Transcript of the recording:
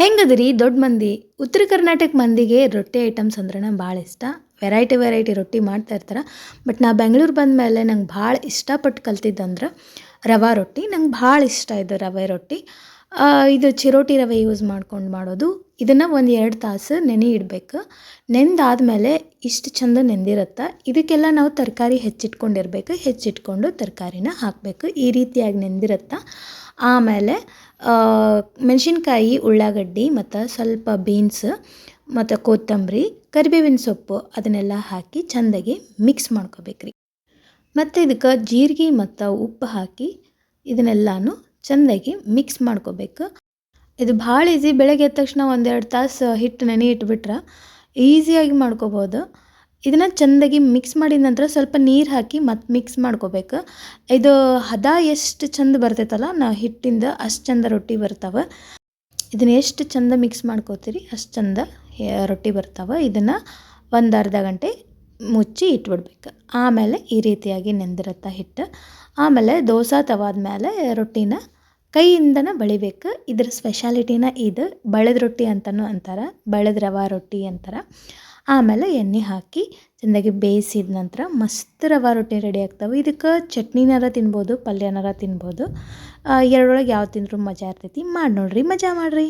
ಹೆಂಗದ್ರಿ ದೊಡ್ಡ ಮಂದಿ ಉತ್ತರ ಕರ್ನಾಟಕ ಮಂದಿಗೆ ರೊಟ್ಟಿ ಐಟಮ್ಸ್ ಅಂದ್ರೆ ಭಾಳ ಇಷ್ಟ. ವೆರೈಟಿ ವೆರೈಟಿ ರೊಟ್ಟಿ ಮಾಡ್ತಾ ಇರ್ತಾರೆ. ಬಟ್ ನಾ ಬೆಂಗಳೂರು ಬಂದಮೇಲೆ ನಂಗೆ ಭಾಳ ಇಷ್ಟಪಟ್ಟು ಕಲ್ತಿದ್ದಂದ್ರೆ ರವೆ ರೊಟ್ಟಿ. ನಂಗೆ ಭಾಳ ಇಷ್ಟ ಇದು ರವೆ ರೊಟ್ಟಿ. ಇದು ಚಿರೋಟಿ ರವೆ ಯೂಸ್ ಮಾಡ್ಕೊಂಡು ಮಾಡೋದು. ಇದನ್ನು ಒಂದು 2 ತಾಸು ನೆನೆ ಇಡಬೇಕು. ನೆಂದಾದಮೇಲೆ ಇಷ್ಟು ಚಂದ ನೆಂದಿರುತ್ತೆ. ಇದಕ್ಕೆಲ್ಲ ನಾವು ತರಕಾರಿ ಹೆಚ್ಚಿಟ್ಕೊಂಡು ತರಕಾರಿನ ಹಾಕಬೇಕು. ಈ ರೀತಿಯಾಗಿ ನೆಂದಿರುತ್ತೆ. ಆಮೇಲೆ ಮೆಣಸಿನ್ಕಾಯಿ, ಉಳ್ಳಾಗಡ್ಡಿ ಮತ್ತು ಸ್ವಲ್ಪ ಬೀನ್ಸ್ ಮತ್ತು ಕೊತ್ತಂಬರಿ, ಕರಿಬೇವಿನ ಸೊಪ್ಪು ಅದನ್ನೆಲ್ಲ ಹಾಕಿ ಚೆಂದಾಗಿ ಮಿಕ್ಸ್ ಮಾಡ್ಕೋಬೇಕ್ರಿ. ಮತ್ತು ಇದಕ್ಕೆ ಜೀರಿಗೆ ಮತ್ತು ಉಪ್ಪು ಹಾಕಿ ಇದನ್ನೆಲ್ಲನೂ ಚೆಂದಾಗಿ ಮಿಕ್ಸ್ ಮಾಡ್ಕೋಬೇಕು. ಇದು ಭಾಳ ಈಸಿ. ಬೆಳಗ್ಗೆ ಎದ್ದ ತಕ್ಷಣ 1-2 ತಾಸು ಹಿಟ್ಟು ನೆನೆ ಇಟ್ಬಿಟ್ರೆ ಈಸಿಯಾಗಿ ಮಾಡ್ಕೋಬೋದು. ಇದನ್ನು ಚೆಂದಾಗಿ ಮಿಕ್ಸ್ ಮಾಡಿದ ನಂತರ ಸ್ವಲ್ಪ ನೀರು ಹಾಕಿ ಮತ್ತು ಮಿಕ್ಸ್ ಮಾಡ್ಕೋಬೇಕು. ಇದು ಹದ ಎಷ್ಟು ಚಂದ ಬರ್ತೈತಲ್ಲ ಹಿಟ್ಟಿಂದ ಅಷ್ಟು ಚಂದ ರೊಟ್ಟಿ ಬರ್ತಾವೆ. ಇದನ್ನು ಎಷ್ಟು ಚಂದ ಮಿಕ್ಸ್ ಮಾಡ್ಕೋತೀರಿ ಅಷ್ಟು ಚಂದ ರೊಟ್ಟಿ ಬರ್ತಾವೆ. ಇದನ್ನು ಒಂದು ಅರ್ಧ ಗಂಟೆ ಮುಚ್ಚಿ ಇಟ್ಬಿಡ್ಬೇಕು. ಆಮೇಲೆ ಈ ರೀತಿಯಾಗಿ ನೆಂದಿರುತ್ತೆ ಹಿಟ್ಟು. ಆಮೇಲೆ ದೋಸೆ ತವಾದ ಮೇಲೆ ರೊಟ್ಟಿನ ಕೈಯಿಂದನೇ ಬಳಿಬೇಕು. ಇದ್ರ ಸ್ಪೆಷಾಲಿಟಿನ ಇದು. ಬಳೆದ ರೊಟ್ಟಿ ಅಂತಲೂ ಅಂತಾರೆ, ಬಳೆದ ರವೆ ರೊಟ್ಟಿ ಅಂತಾರೆ. ಆಮೇಲೆ ಎಣ್ಣೆ ಹಾಕಿ ಚೆಂದಾಗಿ ಬೇಯಿಸಿದ ನಂತರ ಮಸ್ತ್ ರವೆ ರೊಟ್ಟಿ ರೆಡಿ ಆಗ್ತವೆ. ಇದಕ್ಕೆ ಚಟ್ನಿನಾರ ತಿನ್ಬೋದು, ಪಲ್ಯನಾರ ತಿನ್ಬೋದು. ಎರಡರೊಳಗೆ ಯಾವ ತಿಂದರೂ ಮಜಾ ಇರ್ತೈತಿ. ಮಾಡಿ ನೋಡ್ರಿ, ಮಜಾ ಮಾಡಿರಿ.